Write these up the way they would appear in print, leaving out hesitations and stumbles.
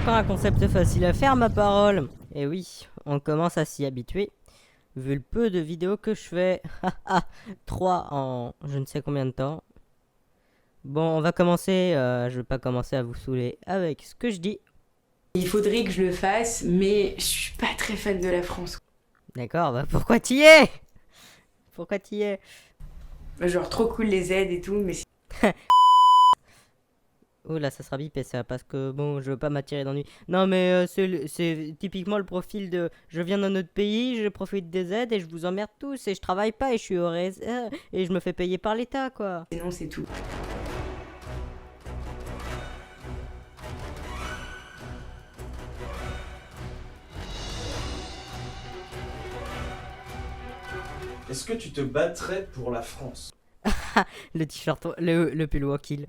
encore un concept facile à faire, ma parole. Et oui, on commence à s'y habituer, vu le peu de vidéos que je fais. 3 en je ne sais combien de temps. Bon, on va commencer, je vais pas commencer à vous saouler avec ce que je dis. Il faudrait que je le fasse, mais je suis pas très fan de la France. D'accord, bah pourquoi t'y es? Pourquoi t'y es? Genre trop cool les aides et tout, mais Oula, ça sera bipé ça, parce que bon, je veux pas m'attirer d'ennui. Non, mais c'est typiquement le profil de je viens d'un autre pays, je profite des aides et je vous emmerde tous et je travaille pas et je suis au et je me fais payer par l'État, quoi. sinon c'est tout. Est-ce que tu te battrais pour la France? Le t-shirt, le pull wakil.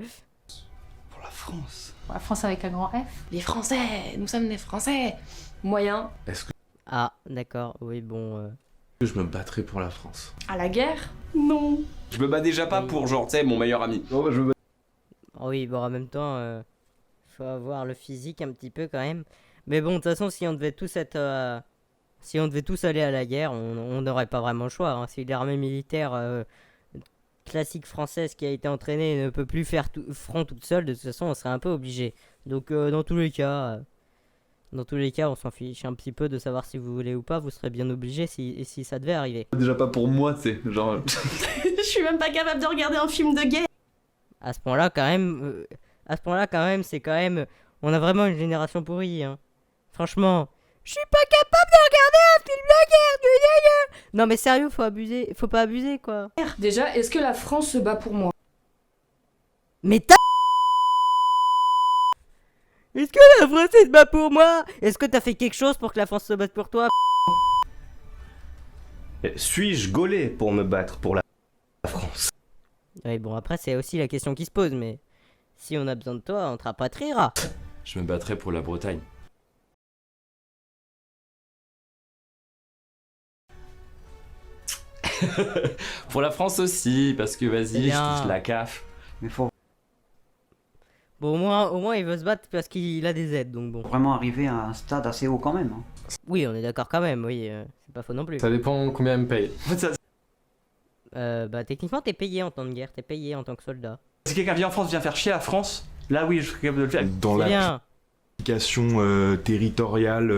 Pour la France? La France avec un grand F. Les Français, nous sommes des Français. Moyen. Est-ce que Ah, d'accord, oui, bon. je me battrais pour la France? À la guerre? Non. Je me bats déjà pas Oui. pour genre, tu sais, mon meilleur ami. Non, je me bats. Oui, bon, en même temps, faut avoir le physique un petit peu quand même. Mais bon, de toute façon, si on devait tous être. Si on devait tous aller à la guerre, on n'aurait pas vraiment le choix. Hein. Si l'armée militaire classique française qui a été entraînée ne peut plus faire front toute seule, de toute façon, on serait un peu obligé. Donc, dans tous les cas, on s'en fiche un petit peu de savoir si vous voulez ou pas. Vous serez bien obligé si ça devait arriver. Déjà pas pour moi, c'est genre. Je suis même pas capable de regarder un film de guerre. À ce point-là, quand même, c'est quand même. On a vraiment une génération pourrie. Hein. Franchement, je suis pas capable de regarder un film de guerre. Non mais sérieux, faut pas abuser quoi. Déjà, est-ce que la France se bat pour moi? Mais est-ce que la France se bat pour moi? Est-ce que t'as fait quelque chose pour que la France se batte pour toi? Suis-je gaulé pour me battre pour la France? Oui bon après c'est aussi la question qui se pose mais si on a besoin de toi on te rapatriera. Je me battrais pour la Bretagne. Pour la France aussi, parce que C'est vas-y, je bien. touche la CAF. Mais faut Bon au moins il veut se battre parce qu'il a des aides donc bon. vraiment arriver à un stade assez haut quand même. Hein. Oui on est d'accord quand même oui c'est pas faux non plus. Ça dépend combien elle me paye. En fait, ça, Bah techniquement t'es payé en temps de guerre, t'es payé en tant que soldat. si quelqu'un vient en France, vient faire chier la France, là oui, je serais capable de le faire. Dans C'est bien. l'application territoriale,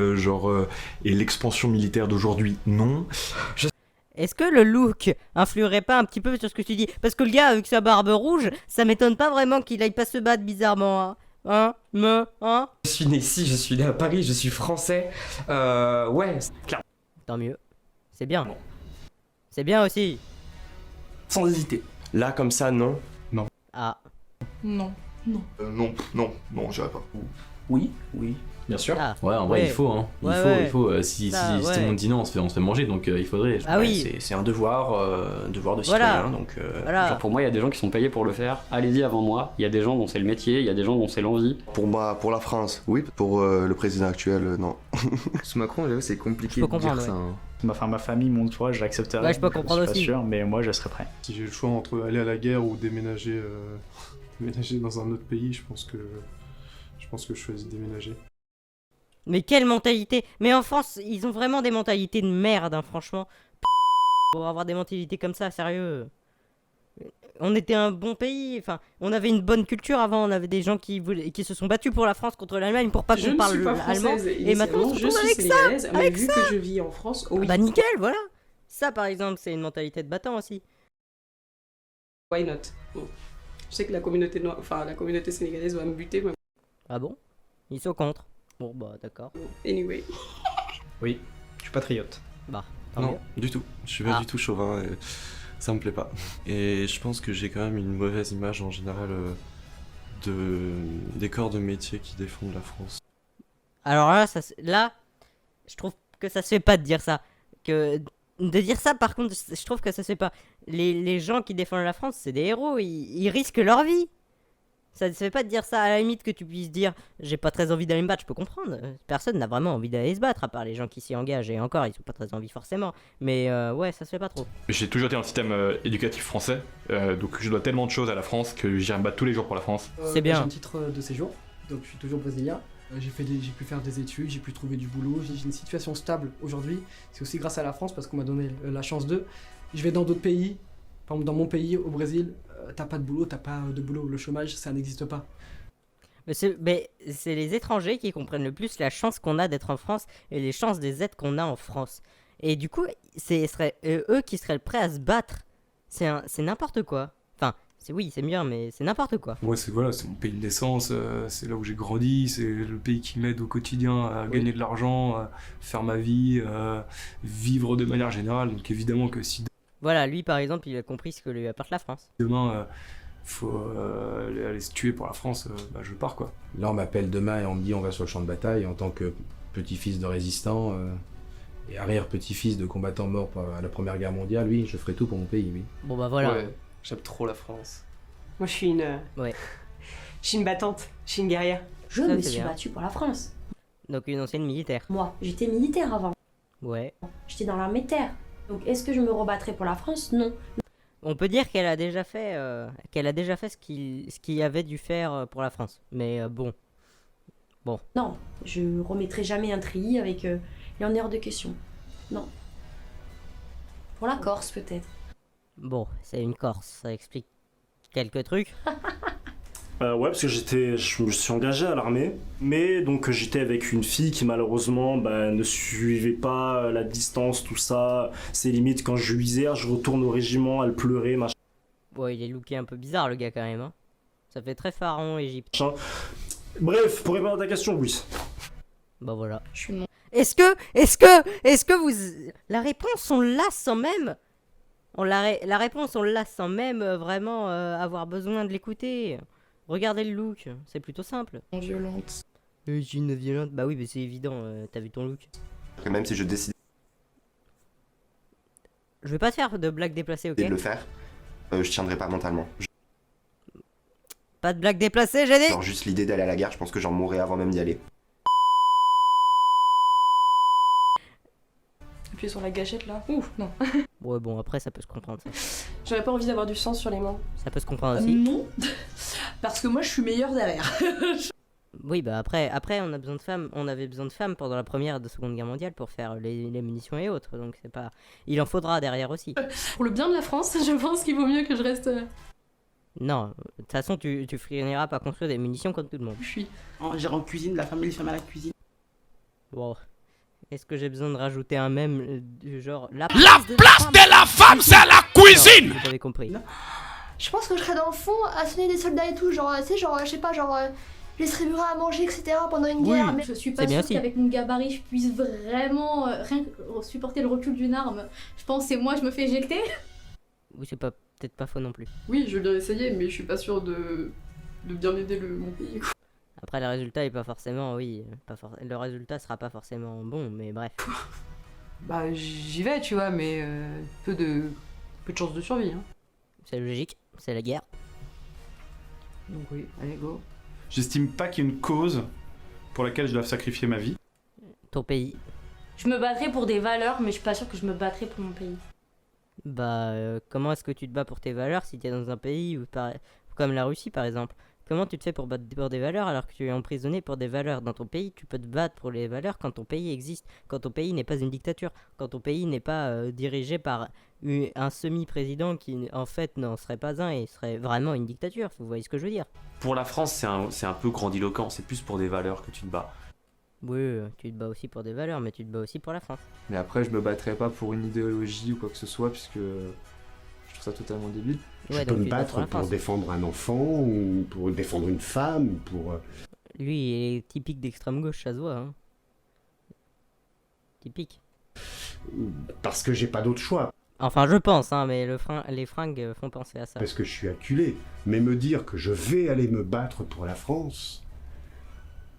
et l'expansion militaire d'aujourd'hui, non. Est-ce que le look influerait pas un petit peu sur ce que tu dis? Parce que le gars avec sa barbe rouge, ça m'étonne pas vraiment qu'il aille pas se battre bizarrement, hein? Hein? Je suis né ici, je suis né à Paris, je suis français. Ouais, Tant mieux. C'est bien. C'est bien aussi. sans hésiter. Là, comme ça, non. Ah. Non. Non, j'irai pas. Oui. Bien sûr. Ah. Ouais, en vrai, Ouais. il faut, hein. Ouais, ouais. Il faut. Si Ça, tout ouais. le monde dit non, on se fait manger, donc il faudrait. Ah oui. C'est un devoir de Voilà. citoyen, donc. Voilà. Genre pour moi, il y a des gens qui sont payés pour le faire. Allez-y avant moi. Il y a des gens dont c'est le métier, il y a des gens dont c'est l'envie. Pour moi, pour la France, oui. Pour le président actuel, non. Sous Macron, j'avoue, c'est compliqué Je peux de dire comprendre, ça. ouais. Hein. Enfin, ma famille, mon entourage, j'accepterais. Ouais, je peux comprendre suis aussi. pas sûr, mais moi, je serais prêt. Si j'ai le choix entre aller à la guerre ou déménager, déménager dans un autre pays, je pense que je choisis déménager. Mais quelle mentalité! Mais en France, ils ont vraiment des mentalités de merde, hein, franchement. Pour avoir des mentalités comme ça, sérieux. On était un bon pays, enfin, on avait une bonne culture avant, on avait des gens qui se sont battus pour la France contre l'Allemagne pour pas Je qu'on ne parle suis pas allemand. française Et maintenant, on se je retrouve suis avec ça, sénégalaise, mais avec vu que je vis en France, oui. Bah nickel, voilà. Ça, par exemple, c'est une mentalité de battant aussi. Why not? Bon. Je sais que la communauté la communauté sénégalaise va me buter, mais Ah bon? Ils sont contre. Bon, bah d'accord. anyway. Oui, je suis patriote. Bah, tant mieux. Non, du tout. Je suis pas Ah. du tout chauvin et ça me plaît pas. Et je pense que j'ai quand même une mauvaise image en général des corps de métier qui défendent la France. Alors là, je trouve que ça se fait pas de dire ça. De dire ça, par contre, je trouve que ça se fait pas. Les gens qui défendent la France, c'est des héros, ils risquent leur vie. Ça se fait pas de dire ça, à la limite que tu puisses dire j'ai pas très envie d'aller me battre, je peux comprendre. Personne n'a vraiment envie d'aller se battre, à part les gens qui s'y engagent, et encore, ils ont pas très envie forcément. Mais ouais, ça se fait pas trop. J'ai toujours été dans le système éducatif français, donc je dois tellement de choses à la France que j'irai me battre tous les jours pour la France. C'est bien. J'ai un titre de séjour, donc je suis toujours brésilien. J'ai pu faire des études, j'ai pu trouver du boulot, j'ai une situation stable aujourd'hui. C'est aussi grâce à la France parce qu'on m'a donné la chance d'eux. Je vais dans d'autres pays, par exemple dans mon pays, au Brésil, t'as pas de boulot, le chômage, ça n'existe pas. Mais c'est les étrangers qui comprennent le plus la chance qu'on a d'être en France et les chances des aides qu'on a en France. Et du coup, ce serait eux qui seraient prêts à se battre. C'est n'importe quoi. Enfin, oui, c'est bien, mais c'est n'importe quoi. Moi, c'est mon pays de naissance, c'est là où j'ai grandi, c'est le pays qui m'aide au quotidien à gagner de l'argent, à faire ma vie, vivre de manière générale. Donc évidemment que si Voilà, lui par exemple, il a compris ce que lui apporte la France. demain, faut aller se tuer pour la France, je pars quoi. Là, on m'appelle demain et on me dit on va sur le champ de bataille en tant que petit-fils de résistant et arrière-petit-fils de combattant mort à la Première Guerre mondiale. Oui, je ferai tout pour mon pays, oui. Bon bah voilà. Ouais, j'aime trop la France. Moi, je suis une. Ouais. Je suis une battante, je suis une guerrière. Je Ça, me c'est suis bien. battue pour la France. Donc une ancienne militaire. Moi, j'étais militaire avant. Ouais. J'étais dans l'armée de terre. Donc est-ce que je me rebattrai pour la France? Non. On peut dire qu'elle a déjà fait ce qu'il avait dû faire pour la France. Mais bon. Non, je remettrai jamais un treillis avec les honneurs de question. Non. Pour la Corse, peut-être. Bon, c'est une Corse, ça explique quelques trucs. Ouais, parce que je me suis engagé à l'armée, mais donc j'étais avec une fille qui malheureusement ne suivait pas la distance, tout ça, ses limites. Quand je lui disais je retourne au régiment, elle pleurait, machin. Bon, il est looké un peu bizarre le gars quand même. Hein. Ça fait très pharaon Égypte. Bref, pour répondre à ta question, oui. Bah voilà. Je suis non. Est-ce que vous... La réponse, on l'a sans même... La réponse, on l'a sans même vraiment avoir besoin de l'écouter. Regardez le look, c'est plutôt simple. Violente. Je suis une violente. Bah oui, mais c'est évident, t'as vu ton look. Et même si je décide Je vais pas te faire de blagues déplacées, ok? de le faire, je tiendrai pas mentalement. Pas de blagues déplacées, j'ai dit! Genre juste l'idée d'aller à la guerre, je pense que j'en mourrais avant même d'y aller. Appuyer sur la gâchette là. Ouf, non. Ouais, bon, après, ça peut se comprendre, ça. J'aurais pas envie d'avoir du sang sur les mains. Ça peut se comprendre aussi. Non. Parce que moi, je suis meilleure derrière. Oui, bah après, on a besoin de femmes. On avait besoin de femmes pendant la première et la seconde guerre mondiale pour faire les munitions et autres. Donc c'est pas... Il en faudra derrière aussi. Pour le bien de la France, je pense qu'il vaut mieux que je reste... Non, de toute façon, tu finiras par construire des munitions comme tout le monde. Je suis... Gérant cuisine, la famille ferme à la cuisine. Wow. Est-ce que j'ai besoin de rajouter un mème du genre... La place de la femme, c'est à la cuisine! Non, vous avez compris. Non. Je pense que je serais dans le fond à sonner des soldats et tout, genre, tu sais, genre, je sais pas, genre... je distribuerai à manger, etc. pendant une guerre. Mais je suis pas sûre qu'avec mon gabarit, je puisse vraiment rien supporter le recul d'une arme. Je pense que c'est moi, je me fais éjecter. Oui, c'est peut-être pas faux non plus. Oui, je veux bien essayer, mais je suis pas sûre de bien aider mon pays. Quoi. Après, le résultat est pas forcément, le résultat sera pas forcément bon, mais bref. Bah, j'y vais, tu vois, mais peu de chances de survie. Hein. C'est logique, c'est la guerre. Donc oui, allez, go. J'estime pas qu'il y ait une cause pour laquelle je dois sacrifier ma vie. Ton pays. Je me battrai pour des valeurs, mais je suis pas sûre que je me battrai pour mon pays. Bah, comment est-ce que tu te bats pour tes valeurs si t'es dans un pays comme la Russie par exemple? Comment tu te fais pour battre pour des valeurs alors que tu es emprisonné pour des valeurs? Dans ton pays, tu peux te battre pour les valeurs quand ton pays existe, quand ton pays n'est pas une dictature, quand ton pays n'est pas dirigé par un semi-président qui en fait n'en serait pas un et serait vraiment une dictature. Vous voyez ce que je veux dire? Pour la France, c'est un peu grandiloquent, c'est plus pour des valeurs que tu te bats. Oui, tu te bats aussi pour des valeurs, mais tu te bats aussi pour la France. Mais après, je me battrai pas pour une idéologie ou quoi que ce soit, puisque je trouve ça totalement débile. Ouais, je peux me battre pour défendre un enfant, ou pour défendre une femme, ou pour... Lui, il est typique d'extrême gauche, ça se voit. Hein. Typique. Parce que j'ai pas d'autre choix. Enfin, je pense, hein, mais les fringues font penser à ça. Parce que je suis acculé. Mais me dire que je vais aller me battre pour la France...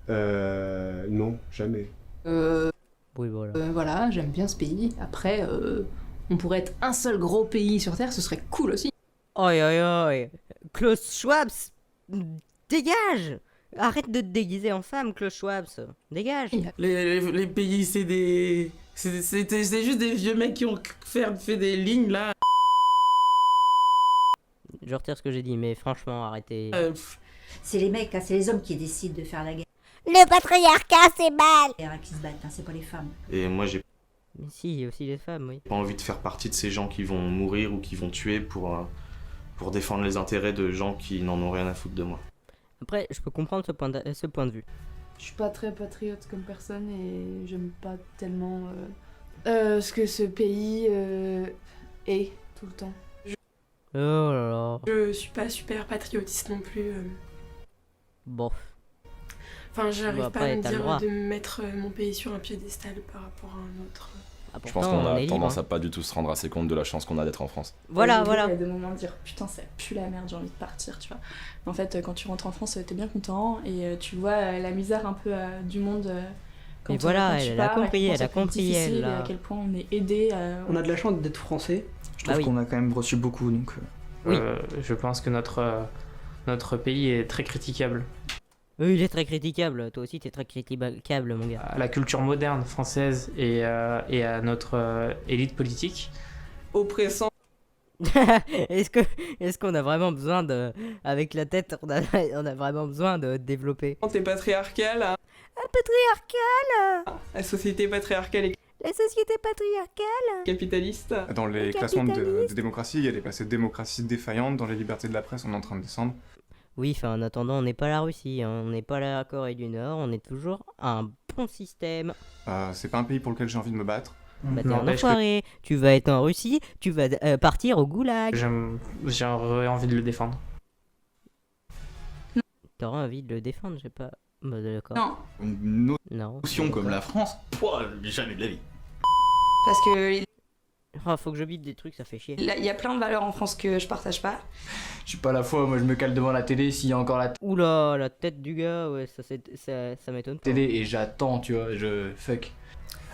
non, jamais. Oui, voilà. Voilà, j'aime bien ce pays. Après, on pourrait être un seul gros pays sur Terre, ce serait cool aussi. Oi, oi, oi. Klaus Schwab, dégage! Arrête de te déguiser en femme, Klaus Schwab. Dégage! Les pays, c'est juste des vieux mecs qui ont fait des lignes là. Je retire ce que j'ai dit, mais franchement, arrêtez. C'est les mecs, hein, c'est les hommes qui décident de faire la guerre. Le patriarcat, c'est mal. Les qui se battent, hein, c'est pas les femmes. Et moi, j'ai Mais si, il y a aussi les femmes, oui. pas envie de faire partie de ces gens qui vont mourir ou qui vont tuer pour défendre les intérêts de gens qui n'en ont rien à foutre de moi. Après, je peux comprendre ce point de vue. Je suis pas très patriote comme personne et j'aime pas tellement ce que ce pays est tout le temps. Oh là là. Je suis pas super patriotiste non plus. Bon. Enfin, j'arrive Bon, pas après, à me t'as le dire droit. de mettre mon pays sur un piédestal par rapport à un autre. Je pense qu'on a tendance à pas du tout se rendre assez compte de la chance qu'on a d'être en France. Voilà, Il voilà. y a des moments de dire putain, ça pue la merde, j'ai envie de partir, tu vois. Mais en fait, quand tu rentres en France, t'es bien content et tu vois la misère un peu du monde. Et voilà, tu elle a pars, compris, à quel point elle ça a peut être compris, difficile elle, et là. à quel point on est aidé. On a de la chance d'être français. Je trouve qu'on a quand même reçu beaucoup, donc... Oui. Je pense que notre pays est très critiquable. Oui, il est très critiquable. Toi aussi, t'es très critiquable, mon gars. À la culture moderne française et à notre élite politique. Oppressant. Est-ce qu'on a vraiment besoin de... Avec la tête, on a vraiment besoin de développer. T'es patriarcal. Hein. Patriarcal. La société patriarcale et La société patriarcale. capitaliste. Dans les classements de démocratie, il y a des passés de démocratie défaillante. Dans les libertés de la presse, on est en train de descendre. Oui, enfin, en attendant, on n'est pas la Russie, hein, on n'est pas la Corée du Nord, on est toujours un bon système. C'est pas un pays pour lequel j'ai envie de me battre. Bah t'es un enfoiré, tu vas être en Russie, tu vas partir au goulag. J'aurais envie de le défendre. T'auras envie de le défendre, j'ai pas... Bah d'accord. Non. Une Non. notion comme la France, jamais de la vie. Parce que Oh, faut que je bite des trucs, ça fait chier. il y a plein de valeurs en France que je partage pas. Je suis pas la foi, moi je me cale devant la télé s'il y a encore la Oula, la tête du gars, ouais, ça m'étonne pas. télé et j'attends, tu vois, fuck.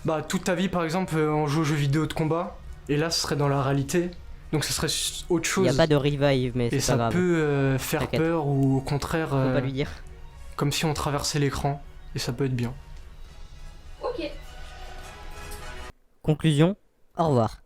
Bah, toute ta vie, par exemple, on joue aux jeux vidéo de combat, et là, ce serait dans la réalité. Donc, ce serait autre chose. Y a pas de revive, mais et c'est pas grave. ça peut faire T'inquiète. peur ou au contraire. Faut pas lui dire. Comme si on traversait l'écran, et ça peut être bien. Ok. Conclusion, au revoir.